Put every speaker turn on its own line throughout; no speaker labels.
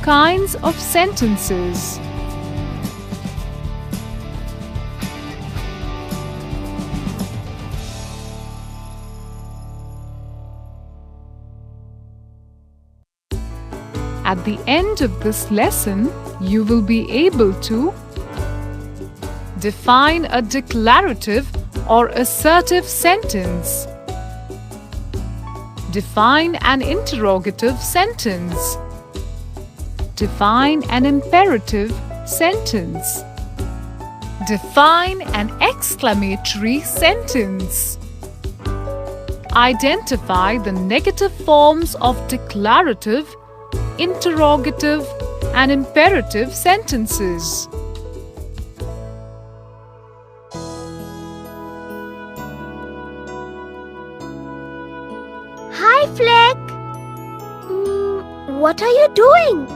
kinds of sentences. At the end of this lesson, you will be able to define a declarative or assertive sentence. Define an interrogative sentence. Define an imperative sentence. Define an exclamatory sentence. Identify the negative forms of declarative, interrogative, and imperative sentences.
Hi, Fleck. What are you doing?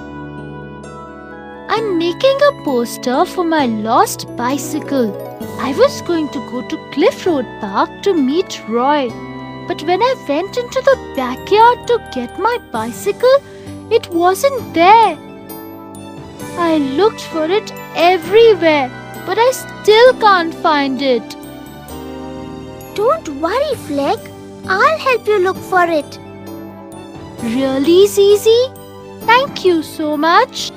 I'm making a poster for my lost bicycle. I was going to go to Cliff Road Park to meet Roy. But when I went into the backyard to get my bicycle, it wasn't there. I looked for it everywhere, but I still can't find it.
Don't worry, Fleck. I'll help you look for it.
Really, Zizi? Thank you so much.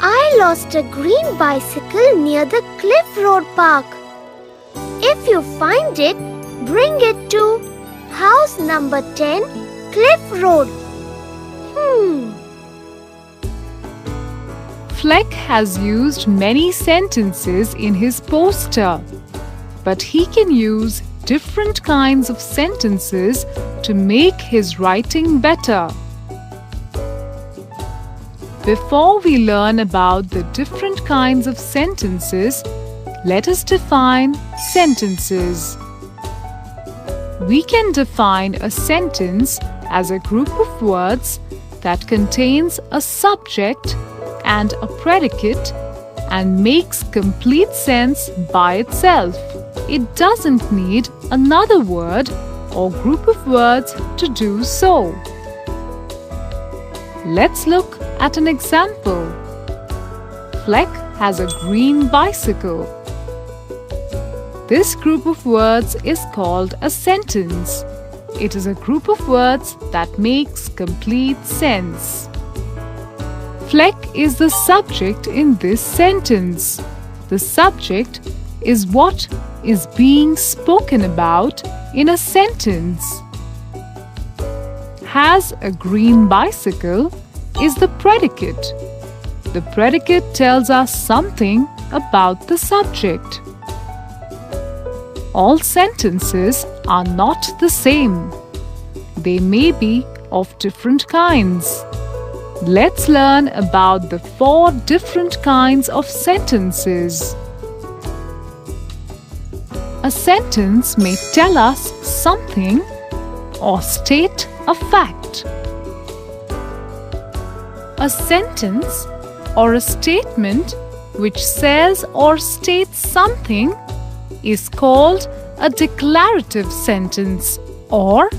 I lost a green bicycle near the Cliff Road Park. If you find it, bring it to house number 10, Cliff Road.
Fleck has used many sentences in his poster, but he can use different kinds of sentences to make his writing better. Before we learn about the different kinds of sentences, let us define sentences. We can define a sentence as a group of words that contains a subject and a predicate and makes complete sense by itself. It doesn't need another word or group of words to do so. Let's look at an example. Fleck has a green bicycle. This group of words is called a sentence. It is a group of words that makes complete sense. Fleck is the subject in this sentence. The subject is what is being spoken about in a sentence. Has a green bicycle is the predicate. The predicate tells us something about the subject. All sentences are not the same. They may be of different kinds. Let's learn about the 4 different kinds of sentences. A sentence may tell us something or state a fact. A sentence or a statement which says or states something is called a declarative sentence or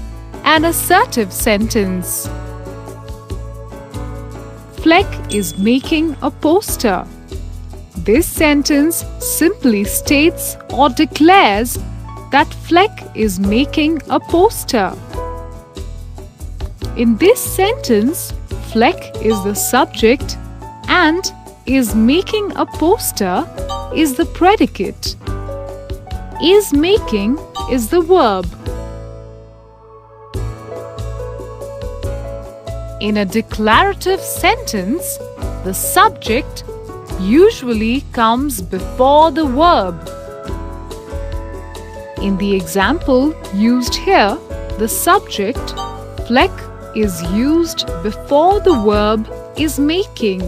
an assertive sentence. Fleck is making a poster. This sentence simply states or declares that Fleck is making a poster. In this sentence, Fleck is the subject and is making a poster is the predicate. Is making is the verb. In a declarative sentence, the subject usually comes before the verb. In the example used here, the subject, Fleck, is used before the verb is making.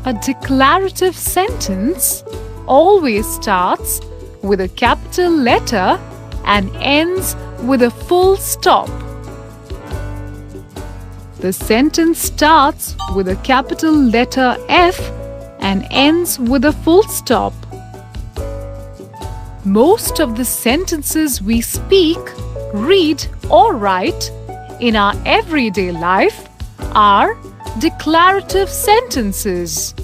A declarative sentence always starts with a capital letter and ends with a full stop. The sentence starts with a capital letter F and ends with a full stop. Most of the sentences we speak, read or write in our everyday life are declarative sentences.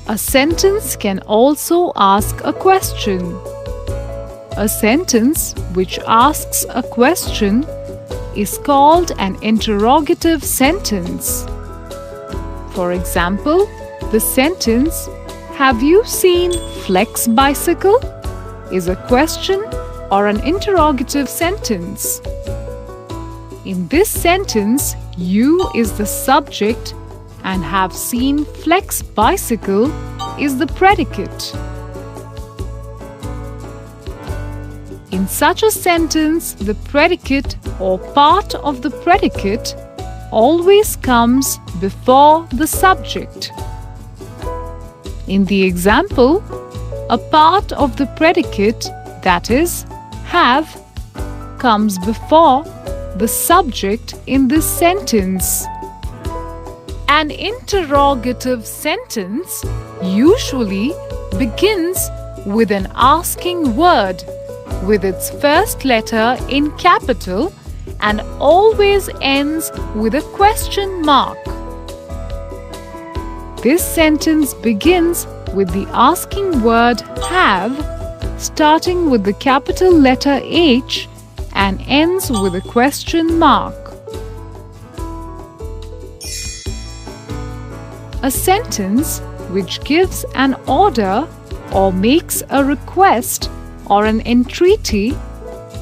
A sentence can also ask a question. A sentence which asks a question is called an interrogative sentence. For example, the sentence, "Have you seen Flex bicycle?" is a question or an interrogative sentence. In this sentence, you is the subject and "have seen Flex bicycle" is the predicate. In such a sentence, the predicate or part of the predicate always comes before the subject. In the example, a part of the predicate, that is, have, comes before the subject in this sentence. An interrogative sentence usually begins with an asking word with its first letter in capital and always ends with a question mark. This sentence begins with the asking word have, starting with the capital letter H and ends with a question mark. A sentence which gives an order or makes a request or an entreaty,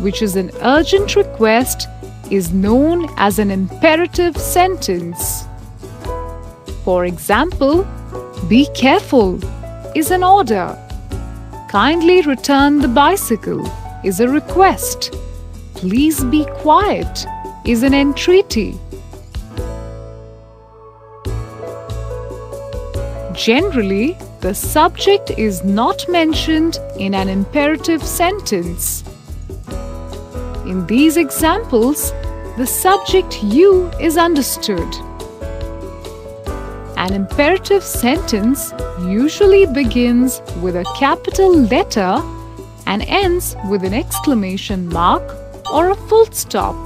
which is an urgent request, is known as an imperative sentence. For example, "Be careful" is an order. "Kindly return the bicycle" is a request. "Please be quiet" is an entreaty. Generally, the subject is not mentioned in an imperative sentence. In these examples, the subject "you" is understood. An imperative sentence usually begins with a capital letter and ends with an exclamation mark or a full stop.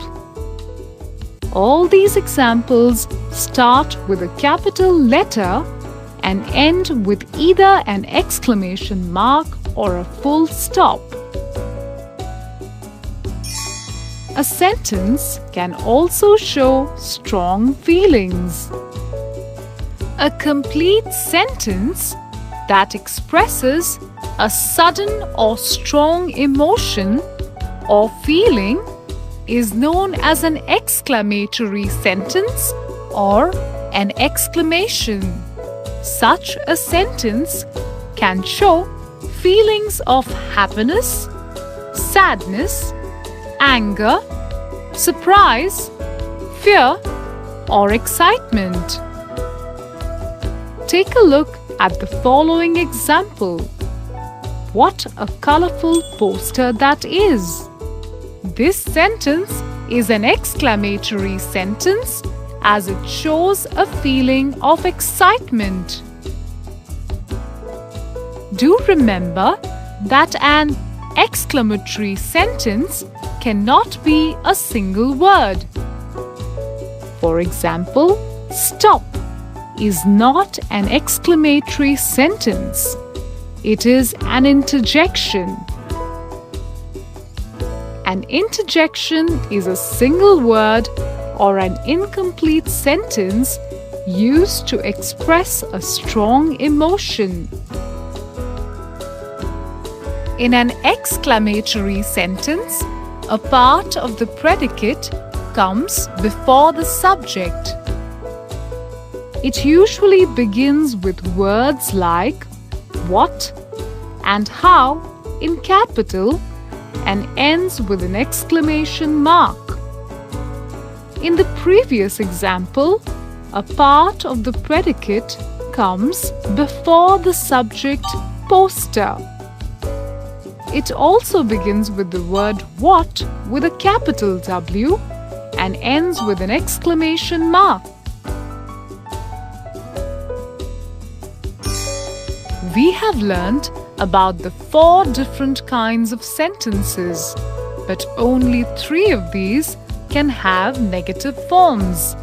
All these examples start with a capital letter and end with either an exclamation mark or a full stop. A sentence can also show strong feelings. A complete sentence that expresses a sudden or strong emotion or feeling is known as an exclamatory sentence or an exclamation. Such a sentence can show feelings of happiness, sadness, anger, surprise, fear, or excitement. Take a look at the following example. What a colorful poster that is! This sentence is an exclamatory sentence as it shows a feeling of excitement. Do remember that an exclamatory sentence cannot be a single word. For example, "Stop" is not an exclamatory sentence. It is an interjection. An interjection is a single word or an incomplete sentence used to express a strong emotion. In an exclamatory sentence, a part of the predicate comes before the subject. It usually begins with words like "what" and "how" in capital and ends with an exclamation mark. In the previous example, a part of the predicate comes before the subject "poster." It also begins with the word "what" with a capital W and ends with an exclamation mark. We have learnt about the 4 different kinds of sentences, but only 3 of these can have negative forms.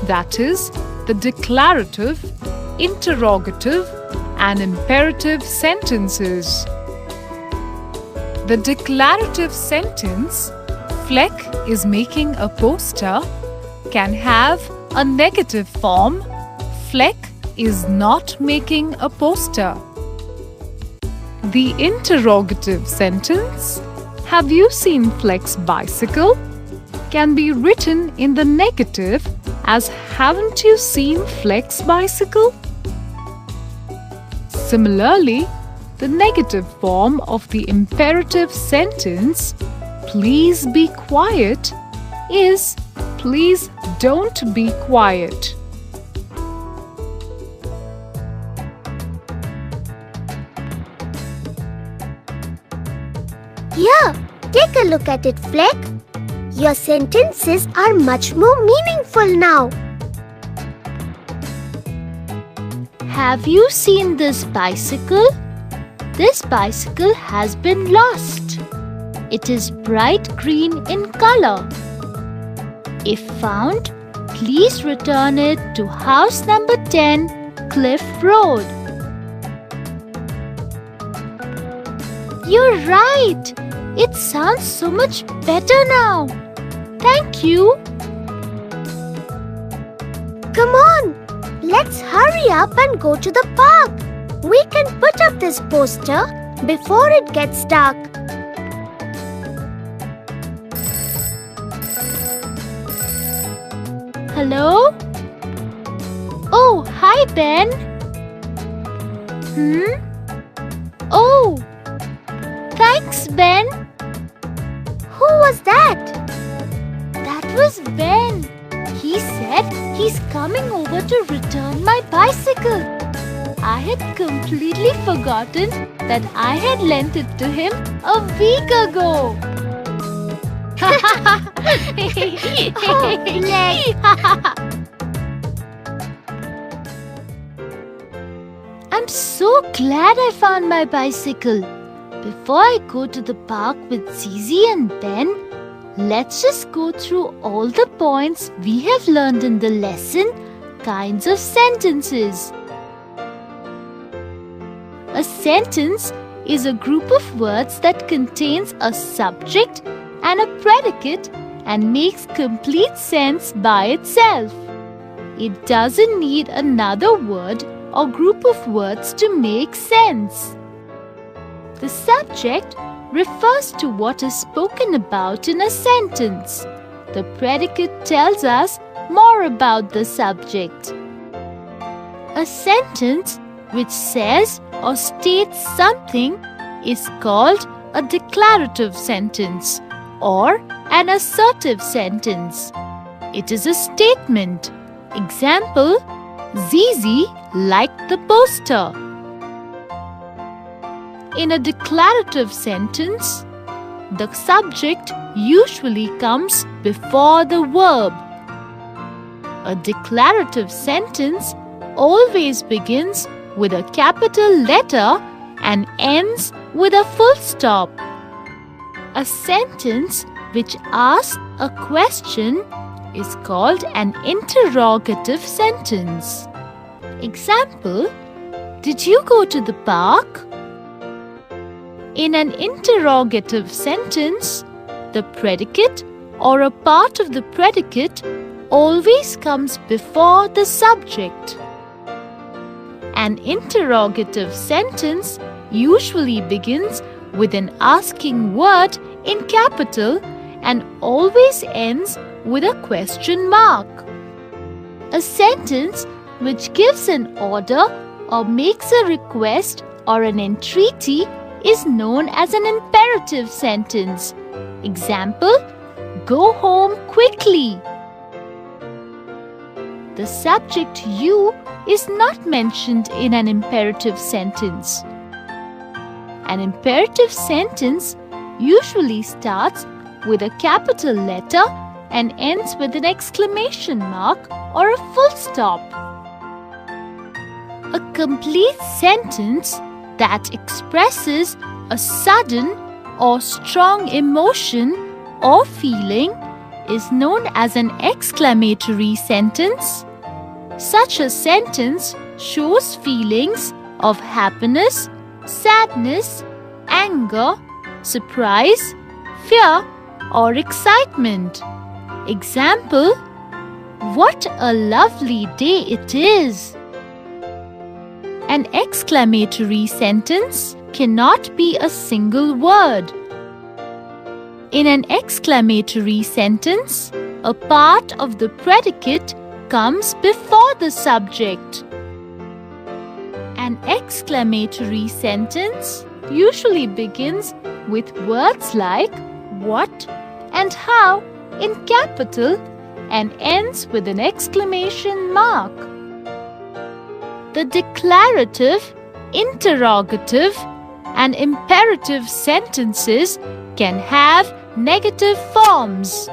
That is, the declarative, interrogative, and imperative sentences. The declarative sentence, Fleck is making a poster, can have a negative form, Fleck is not making a poster. The interrogative sentence, have you seen Fleck's bicycle, can be written in the negative as haven't you seen Fleck's bicycle? Similarly, the negative form of the imperative sentence, please be quiet, is please don't be quiet.
Here, take a look at it, Fleck. Your sentences are much more meaningful now.
Have you seen this bicycle? This bicycle has been lost. It is bright green in color. If found, please return it to house number 10, Cliff Road. You're right. It sounds so much better now. Thank you.
Come on, let's hurry up and go to the park. We can put up this poster before it gets dark.
Hello? Oh, hi, Ben. Oh, thanks, Ben.
Who was that?
That was Ben. He said he's coming over to return my bicycle. I had completely forgotten that I had lent it to him a week ago.
Oh, Fleck.
I'm so glad I found my bicycle. Before I go to the park with Zizi and Ben, let's just go through all the points we have learned in the lesson, kinds of sentences. A sentence is a group of words that contains a subject and a predicate and makes complete sense by itself. It doesn't need another word or group of words to make sense. The subject refers to what is spoken about in a sentence. The predicate tells us more about the subject. A sentence which says or states something is called a declarative sentence or an assertive sentence. It is a statement. Example, Zizi liked the poster. In a declarative sentence, the subject usually comes before the verb. A declarative sentence always begins with a capital letter and ends with a full stop. A sentence which asks a question is called an interrogative sentence. Example, did you go to the park? In an interrogative sentence, the predicate or a part of the predicate always comes before the subject. An interrogative sentence usually begins with an asking word in capital and always ends with a question mark. A sentence which gives an order or makes a request or an entreaty is known as an imperative sentence. Example, go home quickly. The subject you is not mentioned in an imperative sentence. An imperative sentence usually starts with a capital letter and ends with an exclamation mark or a full stop. A complete sentence that expresses a sudden or strong emotion or feeling is known as an exclamatory sentence. Such a sentence shows feelings of happiness, sadness, anger, surprise, fear, or excitement. Example: what a lovely day it is! An exclamatory sentence cannot be a single word. In an exclamatory sentence, a part of the predicate comes before the subject. An exclamatory sentence usually begins with words like what and how in capital and ends with an exclamation mark. The declarative, interrogative, and imperative sentences can have negative forms.